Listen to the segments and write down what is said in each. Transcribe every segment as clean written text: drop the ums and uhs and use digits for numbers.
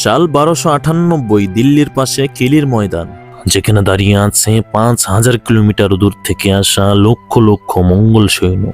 সাল 1298, দিল্লির পাশে কিলির ময়দান, যেখানে দাঁড়িয়ে আছে 5000 কিলোমিটার দূর থেকে আসা লক্ষ লক্ষ মঙ্গল সৈন্য।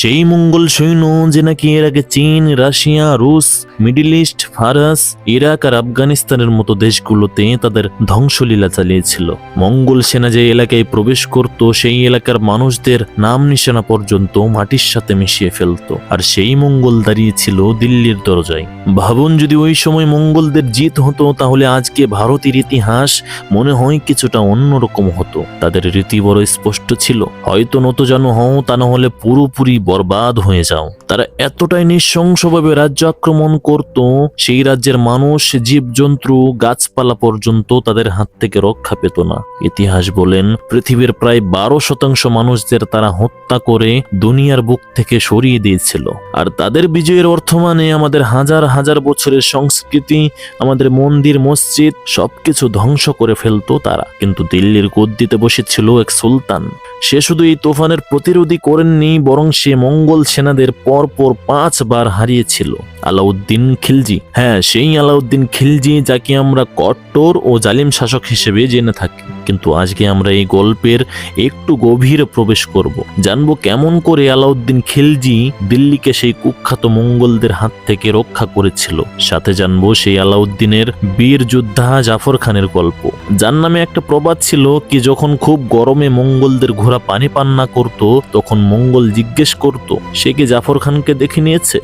সেই মঙ্গল সৈন্য যে নাকি এর আগে চীন, রাশিয়া, রুশ, মিডিল ইস্ট, ফারাস, ইরাক আর আফগানিস্তানের মতো দেশগুলোতে তাদের ধ্বংসলীলা চালিয়েছিল। মঙ্গল সেনা যে এলাকায় প্রবেশ করত, সেই এলাকার মানুষদের নাম নিশানা পর্যন্ত মাটির সাথে মিশিয়ে ফেলত। আর সেই মঙ্গল দাঁড়িয়েছিল দিল্লির দরজায়। ভাবুন, যদি ওই সময় মঙ্গলদের জিত হতো, তাহলে আজকে ভারতের ইতিহাস মনে হয় কিছুটা অন্যরকম হতো। তাদের রীতি বড় স্পষ্ট ছিল, হয়তো নতজানু হও, তা না হলে পুরোপুরি বরবাদ হয়ে যাও। তারা এতটাই নৃশংসভাবে রাজ্য আক্রমণ করত, সেই রাজ্যের মানুষ, জীবজন্তু, গাছপালা পর্যন্ত তাদের হাত থেকে রক্ষা পেত না। ইতিহাস বলেন, পৃথিবীর প্রায় 12% মানুষদের তারা হত্যা করে দুনিয়ার বুক থেকে সরিয়ে দিয়েছিল। আর তাদের বিজয়ের অর্থ মানে আমাদের হাজার হাজার বছরের সংস্কৃতি, আমাদের মন্দির, মসজিদ সবকিছু ধ্বংস করে ফেলতো তারা। কিন্তু দিল্লির গদ্দিতে বসেছিল এক সুলতান। সে শুধু এই তোফানের প্রতিরোধী করেননি, বরং সে মঙ্গল সেনাদের পরপর 5 বার হারিয়েছিল। আলাউদ্দিন খিলজি, হ্যাঁ, সেই আলাউদ্দিন খিলজি যাকে আমরা কট্টর ও জালিম শাসক হিসেবে জেনে থাকি। কিন্তু আজকে আমরা এই গল্পের একটু গভীরে প্রবেশ করব, জানবো কেমন করে আলাউদ্দিন খিলজি দিল্লিকে সেই কুখ্যাত মঙ্গলদের হাত থেকে রক্ষা করেছিল। সাথে জানবো সেই আলাউদ্দিনের বীর যোদ্ধা জাফর খানের গল্প, যার নামে একটা প্রবাদ ছিল কি, যখন খুব গরমে মঙ্গলদের ঘোড়া পানি পান না করত, তখন মঙ্গল জিজ্ঞেস করত সে কি জাফর খানকে দেখে নিয়েছে।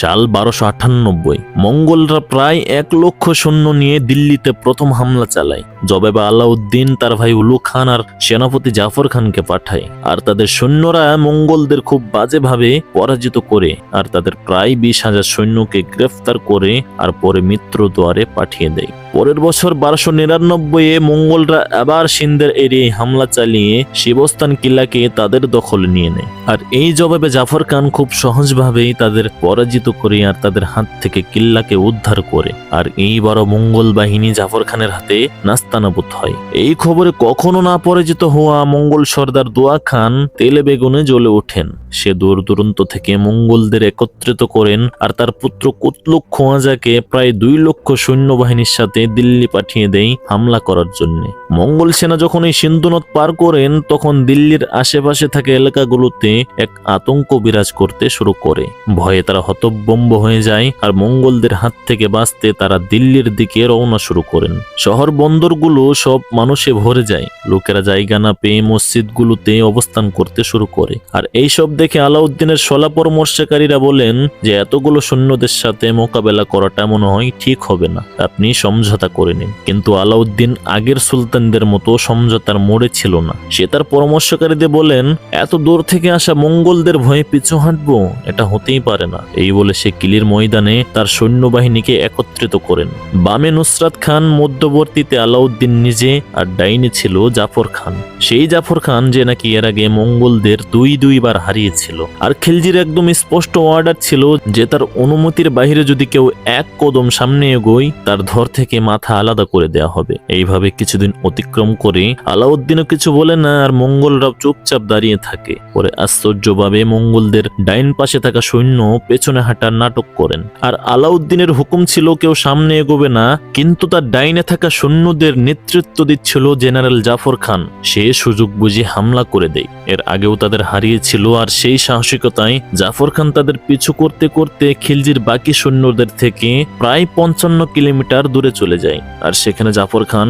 সাল 1298, মঙ্গলরা প্রায় 1 লক্ষ সৈন্য নিয়ে দিল্লিতে প্রথম হামলা চালায়। জবাবে আলাউদ্দিন তার ভাই উলু খান আর সেনাপতি জাফর খানকে পাঠায়। আর তাদের সৈন্যরা মঙ্গলদের খুব বাজেভাবে পরাজিত করে আর তাদের প্রায় 20,000 সৈন্যকে গ্রেফতার করে আর পরে মিত্র দুয়ারে পাঠিয়ে দেয়। পরের বছর 1299-এ মঙ্গলরা আবার সিন্ধের এরিয়ায় হামলা চালিয়ে শিবস্থান কিল্লাকে তাদের দখলে নিয়ে নেয়। আর এই জবাবে জাফর খান খুব সহজভাবেই তাদের পরাজিত করে আর তাদের হাত থেকে কিল্লাকে উদ্ধার করে। আর এইবারও মঙ্গল বাহিনী জাফর খানের হাতে নাস্তানাবুদ হয়। এই খবরে কখনো না পরাজিত হওয়া মঙ্গল সর্দার দোয়া খান তেলে বেগুনে জ্বলে ওঠেন। সে দূর দূরান্ত থেকে মঙ্গলদের একত্রিত করেন আর তার পুত্র কুতলুক খোয়াজাকে প্রায় 2 লক্ষ সৈন্যবাহিনীর সাথে দিল্লি পাঠিয়ে দেয় হামলা করার জন্য। মঙ্গল সেনা যখন এই সিন্ধু নদ পার করেন, তখন দিল্লির আশেপাশে থাকা এলাকাগুলোতে এক আতঙ্ক বিরাজ করতে শুরু করে। ভয়ে তারা হতভম্ব হয়ে যায় আর মঙ্গলদের হাত থেকে বাঁচতে তারা দিল্লির দিকে রওনা শুরু করেন। শহর বন্দরগুলো সব মানুষে ভরে যায়। লোকেরা জায়গা না পেয়ে মসজিদগুলোতে অবস্থান করতে শুরু করে। আর এই সব দেখে আলাউদ্দিনের সলা পরামর্শকারীরা বলেন যে এতগুলো সৈন্যদের সাথে মোকাবেলা করাটা মনে হয় ঠিক হবে না, আপনি সমঝোতা করে নিন। কিন্তু আলাউদ্দিন আগের সুলতানদের মতো সমঝোতার মোড়ে ছিল না। সে তার পরামর্শকারীদের বলেন, এত দূর থেকে আসা মঙ্গলদের ভয়ে পিছু হাঁটবো, এটা হতেই পারে না। এই বলে সে কিলির ময়দানে তার সৈন্যবাহিনীকে একত্রিত করেন। বামে নুসরাত খান, মধ্যবর্তীতে আলাউদ্দিন নিজে, আর ডাইনে ছিল জাফর খান। সেই জাফর খান যে নাকি এর আগে মঙ্গলদের 2 বার হারিয়েছিল। আর খিলজির একদম স্পষ্ট অর্ডার ছিল যে তার অনুমতির বাইরে যদি কেউ 1 কদম সামনে এগোয়, তার ধর থেকে মাথা আলাদা করে দেয়া হবে। এইভাবে কিছুদিন অতিক্রম করে আলাউদ্দিনও কিছু বলে না আর মঙ্গলরাও চুপচাপ দাঁড়িয়ে থাকে। পরে আশ্চর্যভাবে মঙ্গলদের ডাইন পাশে থাকা সৈন্য পেছনে হাঁটার নাটক করেন। আর আলাউদ্দিনের হুকুম ছিল কেউ সামনে এগোবে না, কিন্তু তার ডাইনে থাকা সৈন্যদের নেতৃত্ব দিচ্ছিল জেনারেল জাফর খান। সে সুযোগ বুঝে হামলা করে দেয়। এর আগেও তাদের হারিয়েছিল, আর সেই সাহসিকতায় জাফর খান তাদের পিছু করতে করতে খিলজির বাকি সৈন্যদের থেকে প্রায় 55 কিলোমিটার দূরে চলে যায়। আর সেখানে জাফর খান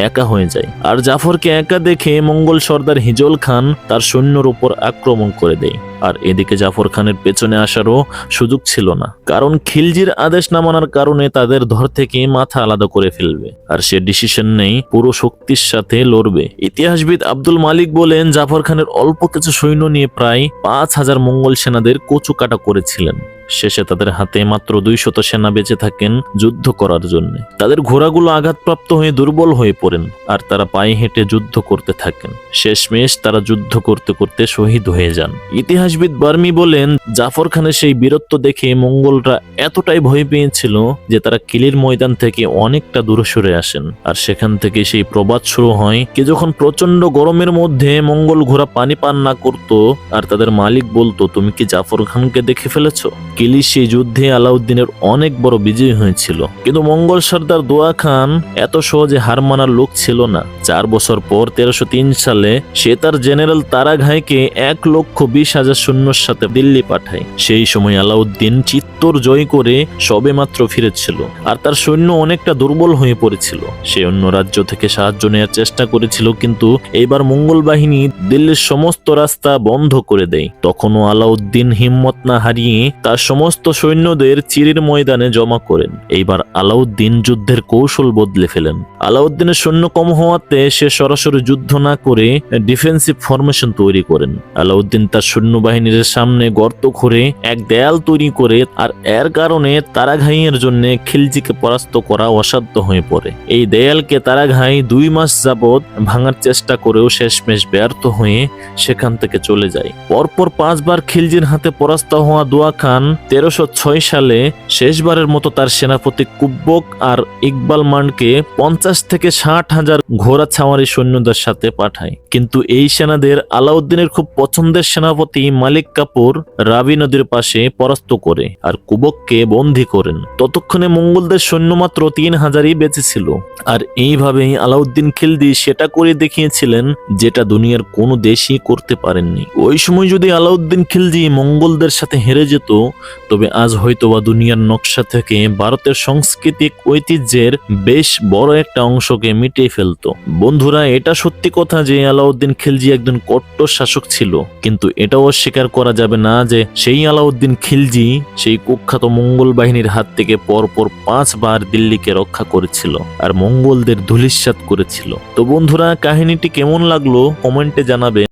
একা হয়ে যায়। আর জাফরকে একা দেখে মঙ্গল সর্দার হিজল খান তার সৈন্যর উপর আক্রমণ করে দেয়। আর এদিকে জাফর খানের পেছনে আসারও সুযোগ ছিল না, কারণ খিলজির আদেশ না মানার কারণে তাদের ধর থেকে মাথা আলাদা করে ফেলবে। আর সে ডিসিশন নেই পুরো শক্তির সাথে লড়বে। ইতিহাসবিদ আব্দুল মালিক বলেন, জাফর খানের অল্প কিছু সৈন্য নিয়ে প্রায় 5000 মঙ্গল সেনাদের কচুকাটা করেছিলেন। শেষে তাদের হাতে মাত্র 200 সেনা বেঁচে থাকেন যুদ্ধ করার জন্য। তাদের ঘোড়াগুলো আঘাতপ্রাপ্ত হয়ে দুর্বল হয়ে পড়েন আর তারা পায়ে হেঁটে যুদ্ধ করতে থাকেন। শেষমেশ তারা যুদ্ধ করতে করতে শহীদ হয়ে যান। ইতিহাসবিদ বার্মি বলেন, জাফর খানের সেই বীরত্ব দেখে মঙ্গলরা এতটাই ভয় পেয়েছিল যে তারা কিলির ময়দান থেকে অনেকটা দূরে সরে আসেন। আর সেখান থেকে সেই প্রবাদ শুরু হয় কি, যখন প্রচন্ড গরমের মধ্যে মঙ্গল ঘোড়া পানি পান না করত আর তাদের মালিক বলতো, তুমি কি জাফর খানকে দেখে ফেলেছো? কিলির সেই যুদ্ধে আলাউদ্দিনের অনেক বড় বিজয় হয়েছিল, কিন্তু মঙ্গল সর্দার দোয়া খান এত সহজে হার মানার লোক ছিল না। 4 বছর পর 1303 সালে সে তার জেনারেল তারাঘাইকে 1,20,000 সৈন্যর সাথে দিল্লি পাঠায়। সেই সময় আলাউদ্দিন চিত্তর জয় করে সবেমাত্র ফিরেছিল, আর তার সৈন্য অনেকটা দুর্বল হয়ে পড়েছিল। সে অন্য রাজ্য থেকে সাহায্য নেওয়ার চেষ্টা করেছিল, কিন্তু এইবার মঙ্গল বাহিনী দিল্লির সমস্ত রাস্তা বন্ধ করে দেয়। তখনও আলাউদ্দিন হিম্মত না হারিয়ে তার সমস্ত সৈন্যদের চিরির ময়দানে জমা করেন। এইবার আলাউদ্দিন যুদ্ধের কৌশল বদলে ফেলেন। আলাউদ্দিনের সৈন্য কম হওয়াতে সে সরাসরি যুদ্ধ না করে ডিফেন্সিভ ফরমেশন তৈরি করেন। আলাউদ্দিন তার সৈন্যবাহিনীর সামনে গর্ত করে এক দেয়াল তৈরি করে, আর এর কারণে তারাঘাইয়ের জন্য খিলজিকে পরাস্ত করা অসাধ্য হয়ে পড়ে। এই দেয়ালকে তারাঘাই 2 মাস যাবৎ ভাঙার চেষ্টা করেও শেষমেশ ব্যর্থ হয়ে সেখান থেকে চলে যায়। পরপর 5 বার খিলজির হাতে পরাস্ত হওয়া দোয়া খান 1306 সালে শেষবারের মতো তার সেনাপতি কুব্বক আর ইকবাল মান্ডকে 50 থেকে 60,000 ঘোড়া ছাওয়ারি সৈন্যদের সাথে পাঠায়। কিন্তু এই সেনাদের আলাউদ্দিনের খুব পছন্দের সেনাপতি মালিক কাপুর রাবি নদীর পাশে পরাস্ত করে আর কুব্বককে বন্দী করেন। ততক্ষণে মঙ্গলদের সৈন্য মাত্র 3,000ই বেঁচে ছিল। আর এইভাবেই আলাউদ্দিন খিলজি সেটা করে দেখিয়েছিলেন যেটা দুনিয়ার কোনো দেশই করতে পারেননি। ওই সময় যদি আলাউদ্দিন খিলজি মঙ্গলদের সাথে হেরে যেত, তবে আজ হয়তোবা দুনিয়ার নকশা থেকে ভারতের সাংস্কৃতিক ঐতিহ্যের বেশ বড় একটা অংশকে মিটিয়ে ফেলতো। বন্ধুরা, এটা সত্যি কথা যে আলাউদ্দিন খিলজি একজন কট্টর শাসক ছিল, কিন্তু এটাও স্বীকার করা যাবে না যে সেই আলাউদ্দিন খিলজি সেই কুখ্যাত মঙ্গল বাহিনীর হাত থেকে পরপর 5 বার দিল্লিকে রক্ষা করেছিল আর মঙ্গলদের ধূলিসাৎ করেছিল। তো বন্ধুরা, কাহিনীটি কেমন লাগলো কমেন্টে জানাবে।